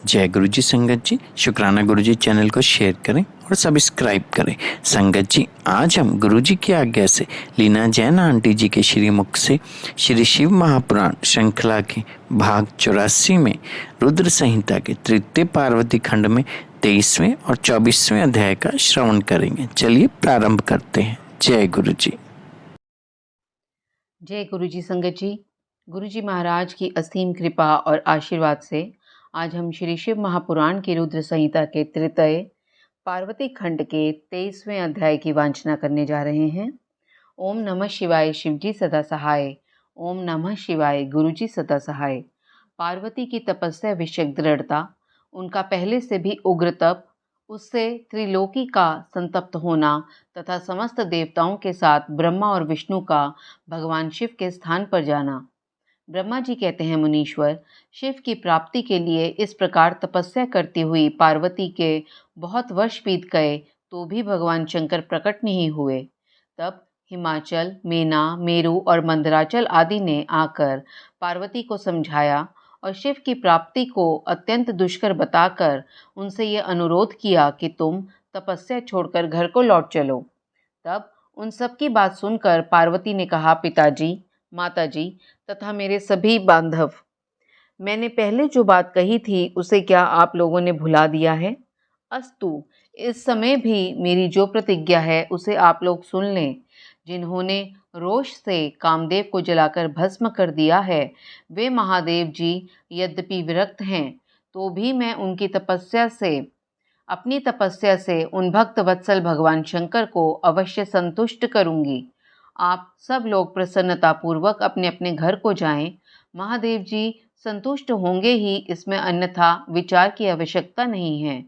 जय गुरु जी। संगत जी, शुक्राना गुरु जी चैनल को शेयर करें और सब्सक्राइब करें। संगत जी, आज हम गुरु जी की आज्ञा से लीना जैन आंटी जी के श्रीमुख से श्री शिव महापुराण श्रृंखला के भाग 84 में रुद्र संहिता के तृतीय पार्वती खंड में 23वें और 24वें अध्याय का श्रवण करेंगे। चलिए प्रारंभ करते हैं। जय गुरु जी। जय गुरु जी। संगत जी, गुरु जी महाराज की असीम कृपा और आशीर्वाद से आज हम श्री शिव महापुराण की रुद्र संहिता के तृतीय पार्वती खंड के 23वें अध्याय की वांछना करने जा रहे हैं। ओम नमः शिवाय। शिवजी सदा सहाय। ओम नमः शिवाय। गुरु जी सदा सहाय। पार्वती की तपस्या विषयक दृढ़ता, उनका पहले से भी उग्र तप, उससे त्रिलोकी का संतप्त होना तथा समस्त देवताओं के साथ ब्रह्मा और विष्णु का भगवान शिव के स्थान पर जाना। ब्रह्मा जी कहते हैं, मुनीश्वर, शिव की प्राप्ति के लिए इस प्रकार तपस्या करती हुई पार्वती के बहुत वर्ष बीत गए तो भी भगवान शंकर प्रकट नहीं हुए। तब हिमाचल, मेना, मेरु और मंदराचल आदि ने आकर पार्वती को समझाया और शिव की प्राप्ति को अत्यंत दुष्कर बताकर उनसे ये अनुरोध किया कि तुम तपस्या छोड़कर घर को लौट चलो। तब उन सब की बात सुनकर पार्वती ने कहा, पिताजी, माताजी तथा मेरे सभी बांधव, मैंने पहले जो बात कही थी उसे क्या आप लोगों ने भुला दिया है? अस्तु, इस समय भी मेरी जो प्रतिज्ञा है उसे आप लोग सुन लें। जिन्होंने रोष से कामदेव को जलाकर भस्म कर दिया है, वे महादेव जी यद्यपि विरक्त हैं तो भी मैं उनकी अपनी तपस्या से उन भक्त वत्सल भगवान शंकर को अवश्य संतुष्ट करूंगी। आप सब लोग प्रसन्नतापूर्वक अपने अपने घर को जाएं। महादेव जी संतुष्ट होंगे ही, इसमें अन्यथा विचार की आवश्यकता नहीं है।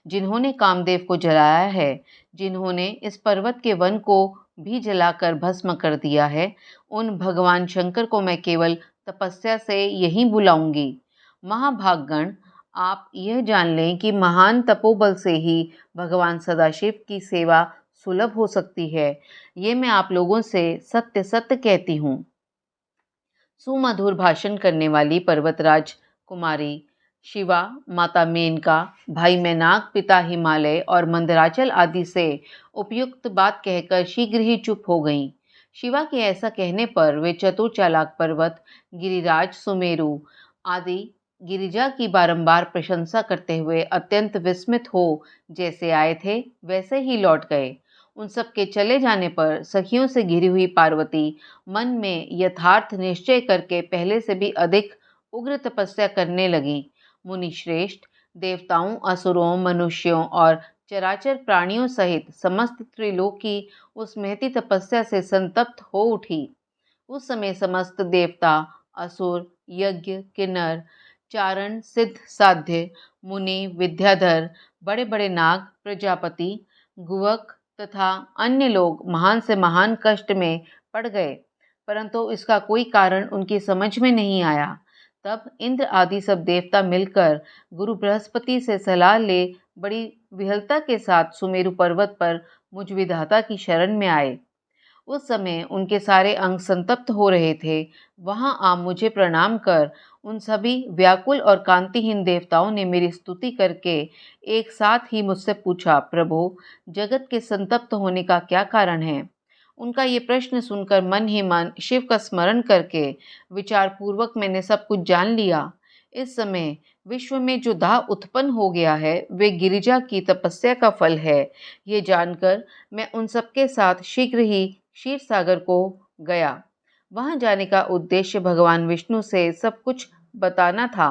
जिन्होंने कामदेव को जलाया है, जिन्होंने इस पर्वत के वन को भी जलाकर भस्म कर दिया है, उन भगवान शंकर को मैं केवल तपस्या से यहीं बुलाऊंगी। महाभागगण, आप यह जान लें कि महान तपोबल से ही भगवान सदाशिव की सेवा सुलभ हो सकती है। ये मैं आप लोगों से सत्य सत्य कहती हूँ। सुमधुर भाषण करने वाली पर्वतराज कुमारी शिवा, माता मेनका, भाई मैनाक, पिता हिमालय और मंदराचल आदि से उपयुक्त बात कहकर शीघ्र ही चुप हो गईं। शिवा के ऐसा कहने पर वे चतुर चालाक पर्वत, गिरिराज, सुमेरु आदि गिरिजा की बारंबार प्रशंसा करते हुए अत्यंत विस्मित हो जैसे आए थे वैसे ही लौट गए। उन सब के चले जाने पर सखियों से घिरी हुई पार्वती मन में यथार्थ निश्चय करके पहले से भी अधिक उग्र तपस्या करने लगी। मुनि श्रेष्ठ, देवताओं, असुरों, मनुष्यों और चराचर प्राणियों सहित समस्त त्रिलोकी उस महती तपस्या से संतप्त हो उठी। उस समय समस्त देवता, असुर, यज्ञ, किन्नर, चारण, सिद्ध, साध्य, मुनि, विद्याधर, बड़े बड़े नाग, प्रजापति, गुहक तथा अन्य लोग महान से महान कष्ट में पड़ गए, परंतु इसका कोई कारण उनकी समझ में नहीं आया। तब इंद्र आदि सब देवता मिलकर गुरु बृहस्पति से सलाह ले बड़ी विहलता के साथ सुमेरु पर्वत पर मुझ विधाता की शरण में आए। उस समय उनके सारे अंग संतप्त हो रहे थे। वहां आ मुझे प्रणाम कर उन सभी व्याकुल और कांतिहीन देवताओं ने मेरी स्तुति करके एक साथ ही मुझसे पूछा, प्रभु, जगत के संतप्त होने का क्या कारण है? उनका ये प्रश्न सुनकर मन ही मन शिव का स्मरण करके विचार पूर्वक मैंने सब कुछ जान लिया। इस समय विश्व में जो दाह उत्पन्न हो गया है वे गिरिजा की तपस्या का फल है। ये जानकर मैं उन सबके साथ शीघ्र ही क्षीर सागर को गया। वहां जाने का उद्देश्य भगवान विष्णु से सब कुछ बताना था।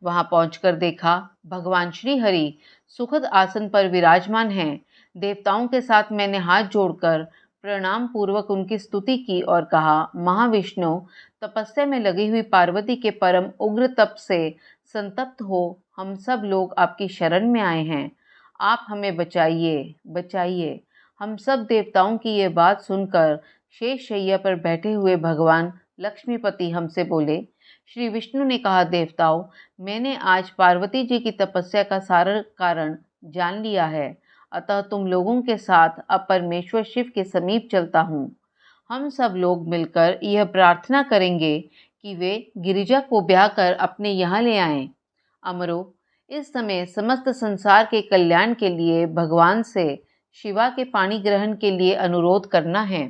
वहां पहुंचकर देखा भगवान श्री हरि सुखद आसन पर विराजमान हैं। देवताओं के साथ मैंने हाथ जोड़कर प्रणाम पूर्वक उनकी स्तुति की और कहा, महाविष्णु, तपस्या में लगी हुई पार्वती के परम उग्र तप से संतप्त हो हम सब लोग आपकी शरण में आए हैं। आप हमें बचाइए, बचाइए। हम सब देवताओं की ये बात सुनकर शेष शैया पर बैठे हुए भगवान लक्ष्मीपति हमसे बोले। श्री विष्णु ने कहा, देवताओं, मैंने आज पार्वती जी की तपस्या का सारा कारण जान लिया है, अतः तुम लोगों के साथ अब परमेश्वर शिव के समीप चलता हूँ। हम सब लोग मिलकर यह प्रार्थना करेंगे कि वे गिरिजा को ब्याह कर अपने यहाँ ले आएं। अमरो, इस समय समस्त संसार के कल्याण के लिए भगवान से शिवा के पाणी ग्रहण के लिए अनुरोध करना है।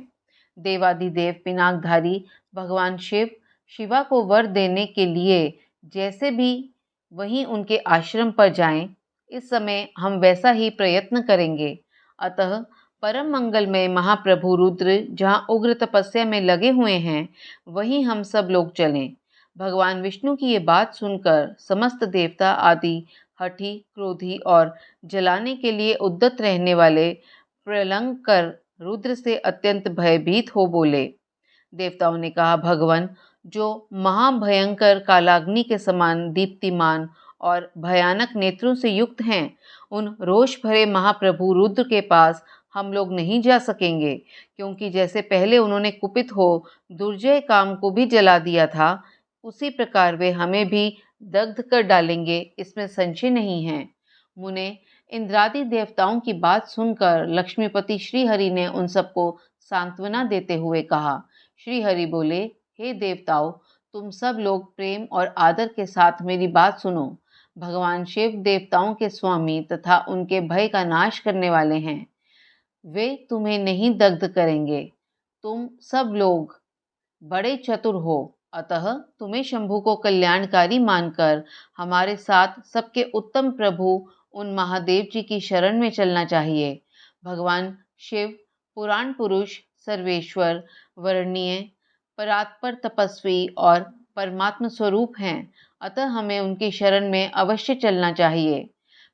देवाधिदेव पिनाकधारी भगवान शिव शिवा को वर देने के लिए जैसे भी वहीं उनके आश्रम पर जाएं, इस समय हम वैसा ही प्रयत्न करेंगे। अतः परम मंगलमय महाप्रभु रुद्र जहाँ उग्र तपस्या में लगे हुए हैं, वहीं हम सब लोग चलें। भगवान विष्णु की ये बात सुनकर समस्त देवता आदि हठी, क्रोधी और जलाने के लिए उद्यत रहने वाले प्रलंकर रुद्र से अत्यंत भयभीत हो बोले। देवताओं ने कहा, भगवान जो महाभयंकर कालाग्नि के समान दीप्तिमान और भयानक नेत्रों से युक्त हैं, उन रोष भरे महाप्रभु रुद्र के पास हम लोग नहीं जा सकेंगे, क्योंकि जैसे पहले उन्होंने कुपित हो दुर्जय काम को भी जला दिया था, उसी प्रकार वे हमें भी दग्ध कर डालेंगे, इसमें संशय नहीं है। मुने, इंद्रादि देवताओं की बात सुनकर लक्ष्मीपति श्रीहरि ने उन सबको सांत्वना देते हुए कहा। श्रीहरि बोले, हे देवताओं, तुम सब लोग प्रेम और आदर के साथ मेरी बात सुनो। भगवान शिव देवताओं के स्वामी तथा उनके भय का नाश करने वाले हैं। वे तुम्हें नहीं दग्ध करेंगे। तुम सब लोग बड़े चतुर हो, अतः तुम्हें शंभु को कल्याणकारी मानकर हमारे साथ सबके उत्तम प्रभु उन महादेव जी की शरण में चलना चाहिए। भगवान शिव पुराण पुरुष, सर्वेश्वर, वर्णनीय, परात्पर तपस्वी और परमात्म स्वरूप हैं, अतः हमें उनकी शरण में अवश्य चलना चाहिए।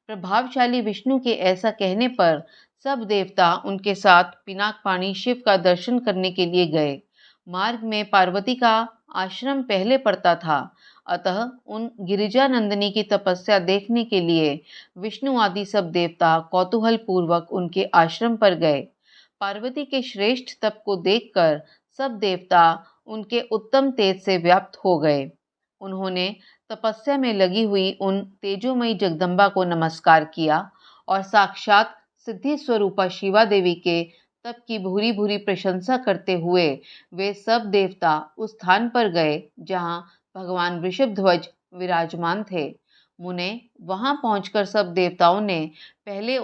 प्रभावशाली विष्णु के ऐसा कहने पर सब देवता उनके साथ पिनाकपाणी शिव का दर्शन करने के लिए गए। मार्ग में पार्वती का आश्रम पहले पड़ता था, अतः उन गिरिजा नंदिनी की तपस्या देखने के लिए विष्णु आदि सब देवता कौतूहल पूर्वक उनके आश्रम पर गए। पार्वती के श्रेष्ठ तप को देखकर सब देवता उनके उत्तम तेज से व्याप्त हो गए। उन्होंने तपस्या में लगी हुई उन तेजोमयी जगदम्बा को नमस्कार किया और साक्षात सिद्धि स्वरूपा शिवा देवी के तप की भूरी भूरी प्रशंसा करते हुए वे सब देवता उस स्थान पर गए जहाँ भगवान वृषभध्वज विराजमान थे। मुने, वहां पहुंचकर सब देवताओं ने पहले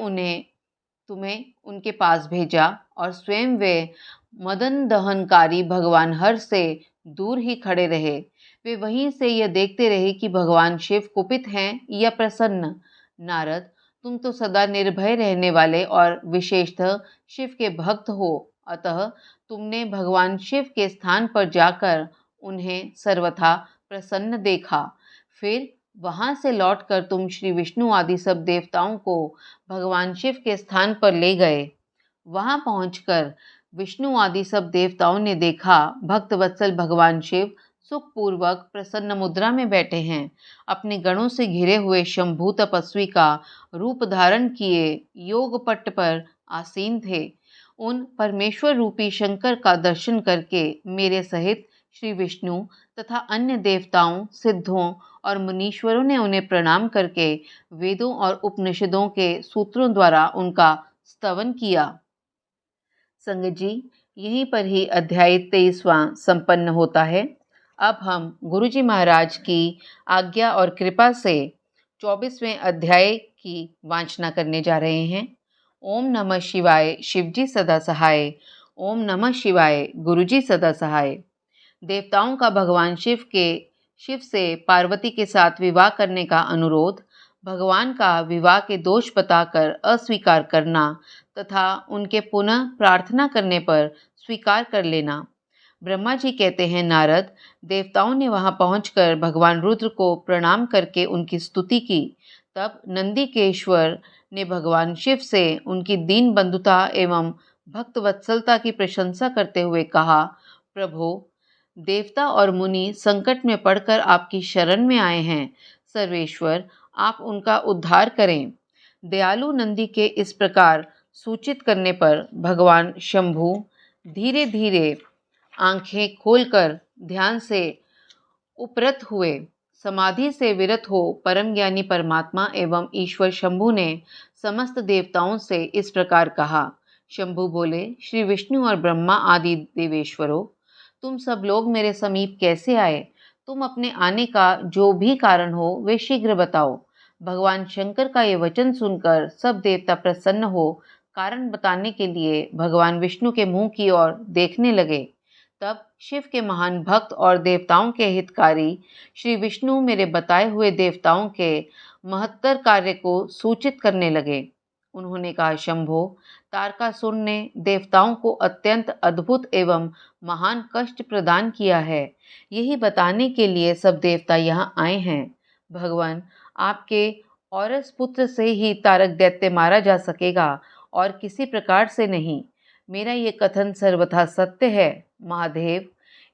तुम्हें उनके पास भेजा और स्वयं वे मदन दहनकारी भगवान हर्ष से दूर ही खड़े रहे। वे वहीं से यह देखते रहे कि भगवान शिव कुपित हैं या प्रसन्न। नारद, तुम तो सदा निर्भय रहने वाले और विशेषतः शिव के भक्त हो, अतः तुमने भगवान शिव के स्थान पर जाकर उन्हें सर्वथा प्रसन्न देखा। फिर वहां से लौटकर तुम श्री विष्णु आदि सब देवताओं को भगवान शिव के स्थान पर ले गए। वहां पहुंचकर विष्णु आदि सब देवताओं ने देखा भक्त वत्सल भगवान शिव सुखपूर्वक प्रसन्न मुद्रा में बैठे हैं, अपने गणों से घिरे हुए शंभु तपस्वी का रूप धारण किए योग पट्ट पर आसीन थे। उन परमेश्वर रूपी शंकर का दर्शन करके मेरे सहित श्री विष्णु तथा अन्य देवताओं, सिद्धों और मुनीश्वरों ने उन्हें प्रणाम करके वेदों और उपनिषदों के सूत्रों द्वारा उनका स्तवन किया। संगत जी, यहीं पर ही अध्याय 23वां संपन्न होता है। अब हम गुरुजी महाराज की आज्ञा और कृपा से 24वें अध्याय की वांछना करने जा रहे हैं। ओम नमः शिवाय, शिवजी सदा सहाय। ओम नमः शिवाय, गुरुजी सदा सहाय। देवताओं का भगवान शिव से पार्वती के साथ विवाह करने का अनुरोध, भगवान का विवाह के दोष बताकर अस्वीकार करना तथा उनके पुनः प्रार्थना करने पर स्वीकार कर लेना। ब्रह्मा जी कहते हैं, नारद, देवताओं ने वहां पहुंचकर भगवान रुद्र को प्रणाम करके उनकी स्तुति की। तब नंदिकेश्वर ने भगवान शिव से उनकी दीन बंधुता एवं भक्त वत्सलता की प्रशंसा करते हुए कहा, प्रभो, देवता और मुनि संकट में पड़कर आपकी शरण में आए हैं। सर्वेश्वर, आप उनका उद्धार करें। दयालु नंदी के इस प्रकार सूचित करने पर भगवान शंभु धीरे धीरे आंखें खोलकर ध्यान से उपरत हुए। समाधि से विरत हो परम ज्ञानी परमात्मा एवं ईश्वर शंभु ने समस्त देवताओं से इस प्रकार कहा। शंभु बोले, श्री विष्णु और ब्रह्मा आदि देवेश्वरों, तुम सब लोग मेरे समीप कैसे आए? तुम अपने आने का जो भी कारण हो वे शीघ्र बताओ। भगवान शंकर का ये वचन सुनकर सब देवता प्रसन्न हो कारण बताने के लिए भगवान विष्णु के मुंह की ओर देखने लगे। तब शिव के महान भक्त और देवताओं के हितकारी श्री विष्णु मेरे बताए हुए देवताओं के महत्तर कार्य को सूचित करने लगे। उन्होंने कहा, शंभो, तारकासुर ने देवताओं को अत्यंत अद्भुत एवं महान कष्ट प्रदान किया है। यही बताने के लिए सब देवता यहाँ आए हैं। भगवान, आपके औरस पुत्र से ही तारक दैत्य मारा जा सकेगा और किसी प्रकार से नहीं। मेरा ये कथन सर्वथा सत्य है। महादेव,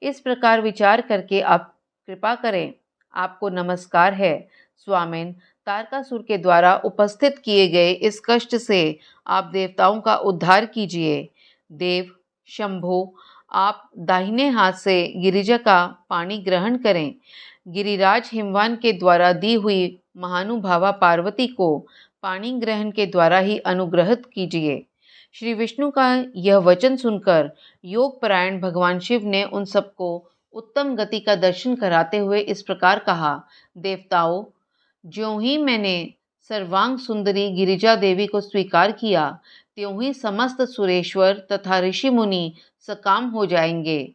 इस प्रकार विचार करके आप कृपा करें। आपको नमस्कार है। स्वामिन, तारकासुर के द्वारा उपस्थित किए गए इस कष्ट से आप देवताओं का उद्धार कीजिए। देव शंभो, आप दाहिने हाथ से गिरिजा का पानी ग्रहण करें। गिरिराज हिमवान के द्वारा दी हुई महानुभावा पार्वती को पानी ग्रहण के द्वारा ही अनुग्रहित कीजिए। श्री विष्णु का यह वचन सुनकर योगपरायण भगवान शिव ने उन सबको उत्तम गति का दर्शन कराते हुए इस प्रकार कहा, देवताओं, ज्यों ही मैंने सर्वांग सुंदरी गिरिजा देवी को स्वीकार किया, त्यों ही समस्त सुरेश्वर तथा ऋषि मुनि सकाम हो जाएंगे।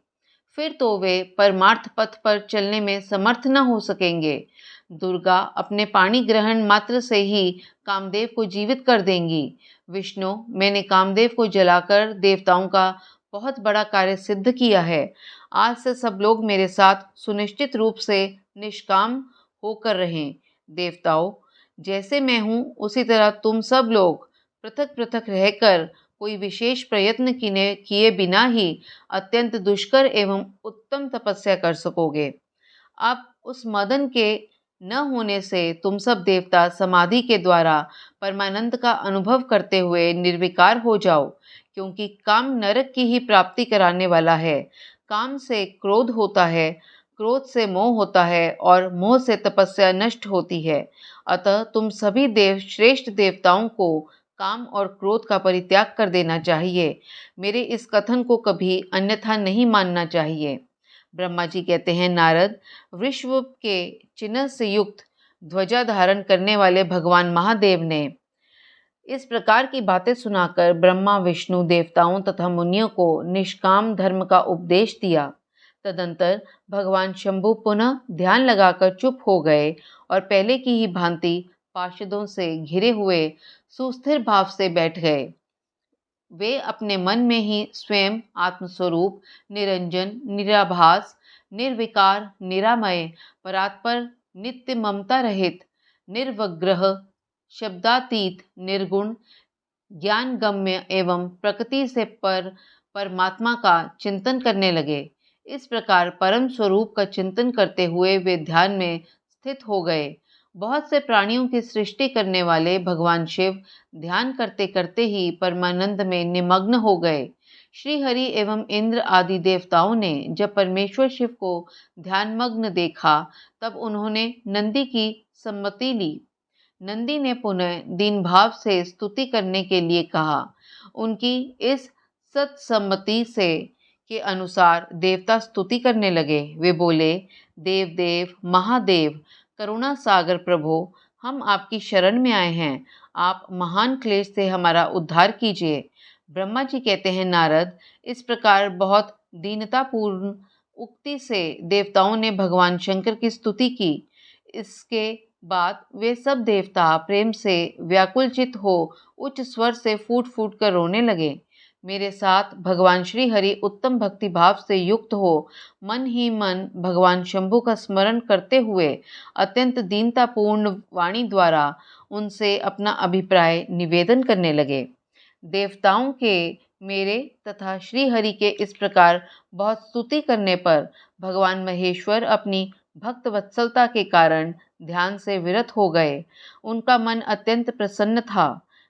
फिर तो वे परमार्थ पथ पर चलने में समर्थ न हो सकेंगे। दुर्गा अपने पाणी ग्रहण मात्र से ही कामदेव को जीवित कर देंगी। विष्णु, मैंने कामदेव को जलाकर देवताओं का बहुत बड़ा कार्य सिद्ध किया है। आज से सब लोग मेरे साथ सुनिश्चित रूप से निष्काम होकर रहें। देवताओं, जैसे मैं हूँ उसी तरह तुम सब लोग पृथक पृथक रहकर कोई विशेष प्रयत्न किए बिना ही अत्यंत दुष्कर एवं उत्तम तपस्या कर सकोगे। अब उस मदन के न होने से तुम सब देवता समाधि के द्वारा परमानंद का अनुभव करते हुए निर्विकार हो जाओ, क्योंकि काम नरक की ही प्राप्ति कराने वाला है। काम से क्रोध होता है, क्रोध से मोह होता है और मोह से तपस्या नष्ट होती है। अतः तुम सभी श्रेष्ठ देवताओं को काम और क्रोध का परित्याग कर देना चाहिए। मेरे इस कथन को कभी अन्यथा नहीं मानना चाहिए। ब्रह्मा जी कहते हैं, नारद, विश्व के चिन्ह से युक्त ध्वजा धारण करने वाले भगवान महादेव ने इस प्रकार की बातें सुनाकर ब्रह्मा, विष्णु, देवताओं तथा मुनियों को निष्काम धर्म का उपदेश दिया। तदंतर भगवान शंभु पुनः ध्यान लगाकर चुप हो गए और पहले की ही भांति पार्षदों से घिरे हुए सुस्थिर भाव से बैठ गए। वे अपने मन में ही स्वयं आत्मस्वरूप, निरंजन, निराभास, निर्विकार, निरामय, परात्पर, नित्य ममता रहित, निर्वग्रह, शब्दातीत, निर्गुण, ज्ञान गम्य एवं प्रकृति से परमात्मा का चिंतन करने लगे। इस प्रकार परम स्वरूप का चिंतन करते हुए वे ध्यान में स्थित हो गए। बहुत से प्राणियों की सृष्टि करने वाले भगवान शिव ध्यान करते करते ही परमानंद में निमग्न हो गए। श्री हरि एवं इंद्र आदि देवताओं ने जब परमेश्वर शिव को ध्यानमग्न देखा, तब उन्होंने नंदी की सम्मति ली। नंदी ने पुनः दीन भाव से स्तुति करने के लिए कहा। उनकी इस सत्सम्मति से के अनुसार देवता स्तुति करने लगे। वे बोले, देव देव महादेव, करुणा सागर प्रभो, हम आपकी शरण में आए हैं। आप महान क्लेश से हमारा उद्धार कीजिए। ब्रह्मा जी कहते हैं, नारद, इस प्रकार बहुत दीनतापूर्ण उक्ति से देवताओं ने भगवान शंकर की स्तुति की। इसके बाद वे सब देवता प्रेम से व्याकुलचित हो उच्च स्वर से फूट फूट कर रोने लगे। मेरे साथ भगवान श्री हरि उत्तम भक्ति भाव से युक्त हो मन ही मन भगवान शंभु का स्मरण करते हुए अत्यंत दीनतापूर्ण वाणी द्वारा उनसे अपना अभिप्राय निवेदन करने लगे। देवताओं के मेरे तथा श्री हरि के इस प्रकार बहुत स्तुति करने पर भगवान महेश्वर अपनी भक्त वत्सलता के कारण ध्यान से विरत हो गए। उनका मन अत्यंत प्रसन्न था।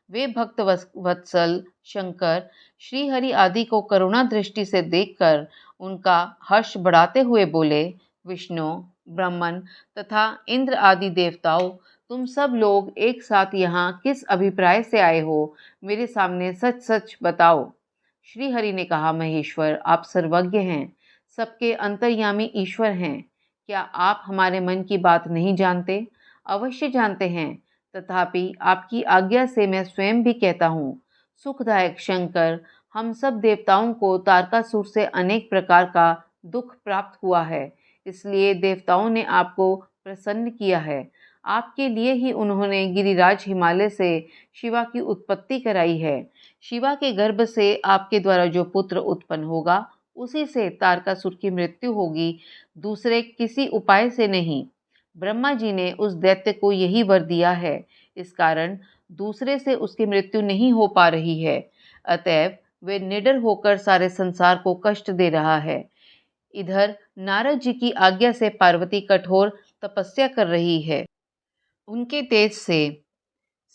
वे भक्त वत्सल शंकर श्री हरि आदि को करुणा दृष्टि से देखकर उनका हर्ष बढ़ाते हुए बोले, विष्णु, ब्रह्मन तथा इंद्र आदि देवताओं, तुम सब लोग एक साथ यहाँ किस अभिप्राय से आए हो? मेरे सामने सच सच बताओ। श्री हरि ने कहा, महेश्वर, आप सर्वज्ञ हैं, सबके अंतर्यामी ईश्वर हैं। क्या आप हमारे मन की बात नहीं जानते? अवश्य जानते हैं। तथापि आपकी आज्ञा से मैं स्वयं भी कहता हूँ, सुखदायक शंकर, हम सब देवताओं को तारकासुर से अनेक प्रकार का दुख प्राप्त हुआ है, इसलिए देवताओं ने आपको प्रसन्न किया है। आपके लिए ही उन्होंने गिरिराज हिमालय से शिवा की उत्पत्ति कराई है। शिवा के गर्भ से आपके द्वारा जो पुत्र उत्पन्न होगा, उसी से तारकासुर की मृत्यु होगी, दूसरे किसी उपाय से नहीं। ब्रह्मा जी ने उस दैत्य को यही वर दिया है, इस कारण दूसरे से उसकी मृत्यु नहीं हो पा रही है। अतएव वे निडर होकर सारे संसार को कष्ट दे रहा है। इधर नारद जी की आज्ञा से पार्वती कठोर तपस्या कर रही है। उनके तेज से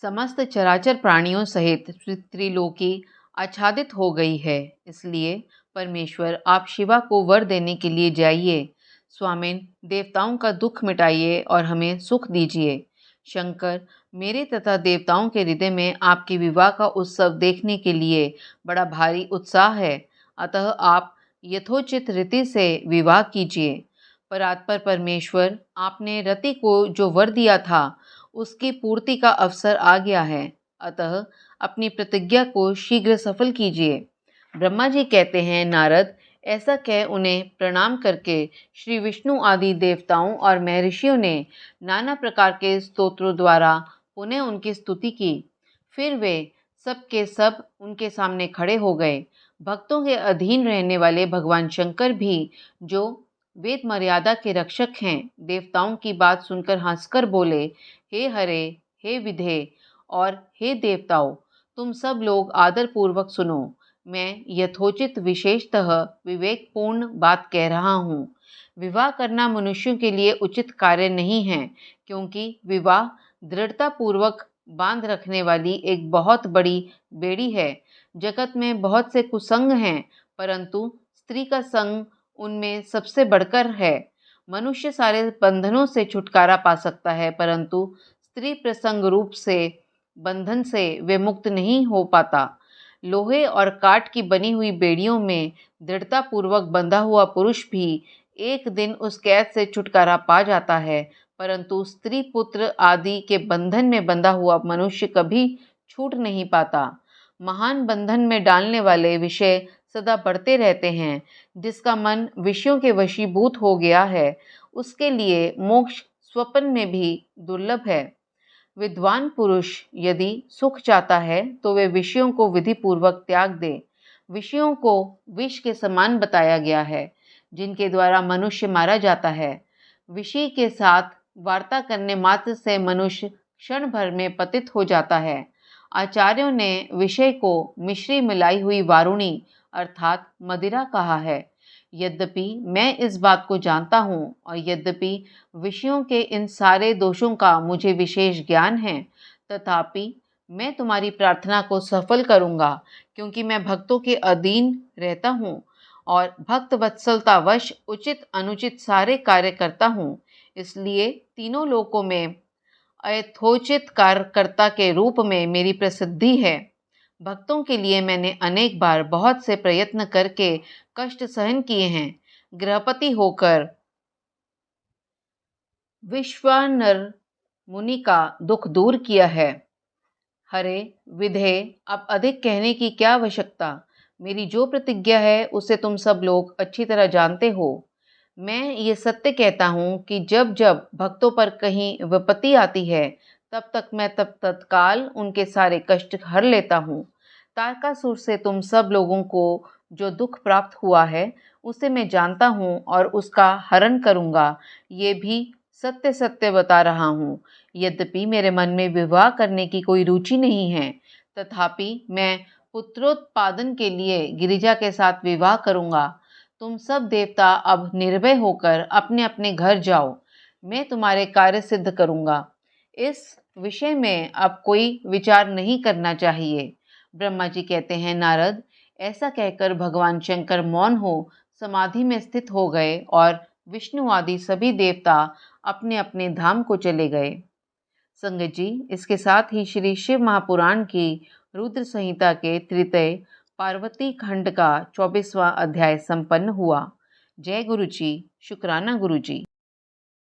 समस्त चराचर प्राणियों सहित त्रिलोकी आच्छादित हो गई है। इसलिए परमेश्वर, आप शिवा को वर देने के लिए जाइए। स्वामिन, देवताओं का दुख मिटाइए और हमें सुख दीजिए। शंकर, मेरे तथा देवताओं के हृदय में आपके विवाह का उत्सव देखने के लिए बड़ा भारी उत्साह है, अतः आप यथोचित रीति से विवाह कीजिए। परात्पर परमेश्वर, आपने रति को जो वर दिया था, उसकी पूर्ति का अवसर आ गया है, अतः अपनी प्रतिज्ञा को शीघ्र सफल कीजिए। ब्रह्मा जी कहते हैं, नारद, ऐसा कह उन्हें प्रणाम करके श्री विष्णु आदि देवताओं और महर्षियों ने नाना प्रकार के स्तोत्रों द्वारा पुनः उनकी स्तुति की। फिर वे सब के सब उनके सामने खड़े हो गए। भक्तों के अधीन रहने वाले भगवान शंकर भी, जो वेद मर्यादा के रक्षक हैं, देवताओं की बात सुनकर हंसकर बोले, हे हरे, हे विधे और हे देवताओं, तुम सब लोग आदर पूर्वक सुनो। मैं यथोचित विशेषतः विवेकपूर्ण बात कह रहा हूँ। विवाह करना मनुष्यों के लिए उचित कार्य नहीं है, क्योंकि विवाह दृढ़ता पूर्वक बांध रखने वाली एक बहुत बड़ी बेड़ी है। जगत में बहुत से कुसंग हैं, परंतु स्त्री का संग उनमें सबसे बढ़कर है। मनुष्य सारे बंधनों से छुटकारा पा सकता है, परंतु स्त्री प्रसंग रूप से बंधन से वे मुक्त नहीं हो पाता। लोहे और काठ की बनी हुई बेड़ियों में दृढ़ता पूर्वक बंधा हुआ पुरुष भी एक दिन उस कैद से छुटकारा पा जाता है, परंतु स्त्री पुत्र आदि के बंधन में बंधा हुआ मनुष्य कभी छूट नहीं पाता। महान बंधन में डालने वाले विषय सदा बढ़ते रहते हैं। जिसका मन विषयों के वशीभूत हो गया है, उसके लिए मोक्ष स्वप्न में भी दुर्लभ है। विद्वान पुरुष यदि सुख चाहता है तो वे विषयों को विधि पूर्वक त्याग दे। विषयों को विष के समान बताया गया है, जिनके द्वारा मनुष्य मारा जाता है। विषय के साथ वार्ता करने मात्र से मनुष्य क्षण भर में पतित हो जाता है। आचार्यों ने विषय को मिश्री मिलाई हुई वारुणी अर्थात मदिरा कहा है। यद्यपि मैं इस बात को जानता हूँ और यद्यपि विषयों के इन सारे दोषों का मुझे विशेष ज्ञान है, तथापि मैं तुम्हारी प्रार्थना को सफल करूँगा, क्योंकि मैं भक्तों के अधीन रहता हूँ और भक्त वत्सलतावश उचित अनुचित सारे कार्य करता हूँ। इसलिए तीनों लोकों में यथोचित कार्यकर्ता के रूप में मेरी प्रसिद्धि है। भक्तों के लिए मैंने अनेक बार बहुत से प्रयत्न करके कष्ट सहन किए हैं। गृहपति होकर विश्वानर मुनि का दुख दूर किया है। हरे विधे, अब अधिक कहने की क्या आवश्यकता। मेरी जो प्रतिज्ञा है उसे तुम सब लोग अच्छी तरह जानते हो। मैं ये सत्य कहता हूँ कि जब जब भक्तों पर कहीं विपत्ति आती है, तब तक मैं तत्काल उनके सारे कष्ट हर लेता हूँ। तारकासुर से तुम सब लोगों को जो दुख प्राप्त हुआ है, उसे मैं जानता हूँ और उसका हरण करूँगा। ये भी सत्य सत्य बता रहा हूँ। यद्यपि मेरे मन में विवाह करने की कोई रुचि नहीं है, तथापि मैं पुत्रोत्पादन के लिए गिरिजा के साथ विवाह करूँगा। तुम सब देवता अब निर्भय होकर अपने अपने घर जाओ, मैं तुम्हारे कार्य सिद्ध करूँगा। इस विषय में अब कोई विचार नहीं करना चाहिए। ब्रह्मा जी कहते हैं, नारद, ऐसा कहकर भगवान शंकर मौन हो समाधि में स्थित हो गए और विष्णु आदि सभी देवता अपने अपने धाम को चले गए। संगत जी, इसके साथ ही श्री शिव महापुराण की रुद्र संहिता के तृतीय पार्वती खंड का 24वां अध्याय संपन्न हुआ। जय गुरु जी, शुक्राना गुरु जी।